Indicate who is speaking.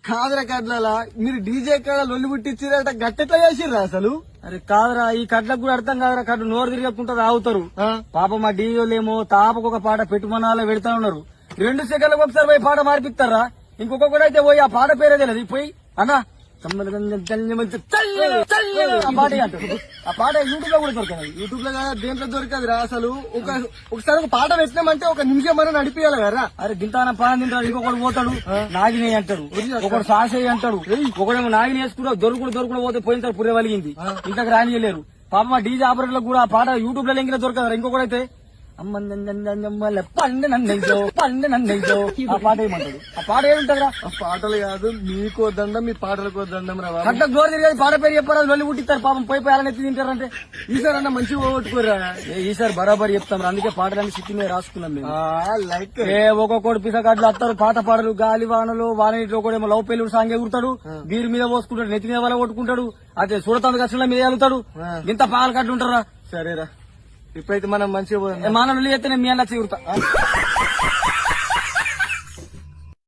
Speaker 1: కాదరా కడ్ల మీరు డీజే కాడ లొల్లి పుట్టించారట గట్టెట్లా చేసిర్రా అసలు?
Speaker 2: అరే కాదురా, ఈ కడ్లకు కూడా అర్థం కాదురా. కడ్లు నోరు తిరగకుండా తాగుతారు. పాప మా డీజోలేమో తాపకు ఒక పాట పెట్టుమనాలో పెడతా ఉన్నారు. 2 సెకండ్లకు ఒకసారి పోయి పాట మార్పిస్తారా? ఇంకొకటి అయితే పోయి ఆ పాట పేరే తెలియదు. పోయి అన్నా ఆ పాట అంటారు. ఆ పాట యూట్యూబ్ లో కూడా దొరకదు.
Speaker 1: యూట్యూబ్ లో కదా దేంట్లో దొరకదురా అసలు. ఒకసారి ఒక పాట పెట్టినామంటే ఒక నిమిషం మనం నడిపియాలి కదా.
Speaker 2: అరే గింతాన పాన తింటాడు, ఇంకొకటి పోతాడు నాగినే అంటాడు, ఒకడు సాసే అంటాడు, ఒకడేమో నాగిని వేసుకుంటా దొరుకుడు పోతే పోయిన పుర్రె వలిగింది, ఇంతకు రానియలేరు. పాప మా డీజే ఆపరేటర్లకు కూడా ఆ పాట యూట్యూబ్ లో లింక్ దొరకదు. ఇంకొకడైతే పండు నన్నయ్యో ఆ పాట ఏమంటాడు. ఆ పాట ఏముంటదిరా?
Speaker 1: ఆ పాటలు కాదు, మీకో దండం మీ పాటలకు దండం రా.
Speaker 2: కట్ట గోరు తిరిగేది పాట పేరు చెప్పారు, వెళ్ళి పుట్టిస్తారు. పాపం పోయి అలా ఎత్తి తింటారంటే
Speaker 1: ఈసారి అన్న మంచిగా పోగొట్టుకోరా.
Speaker 2: ఈసారి బరాబర్ చెప్తాం. అందుకే పాటలన్నీ సిట్టి మీద రాసుకున్నాం మేము.
Speaker 1: లైక్
Speaker 2: ఒక్కొక్కడు పిసగాడ్లు వస్తారు, పాత పాటలు, గాలి వానలు, వానీటిలో కూడా ఏమో లవ్ పెళ్లి సాంగ్ ఎగురుతాడు, బీరు మీద పోసుకుంటాడు, నెత్తి మీద వల్ల కొట్టుకుంటాడు, అదే చూడతాను కష్టం మీద వెళ్తాడు. ఇంత పాలు కట్టు ఉంటారా?
Speaker 1: సరేరా, ఇప్పుడైతే మనం మంచిగా
Speaker 2: మానవులు ఎత్తే మీ అలా చిగురుతా.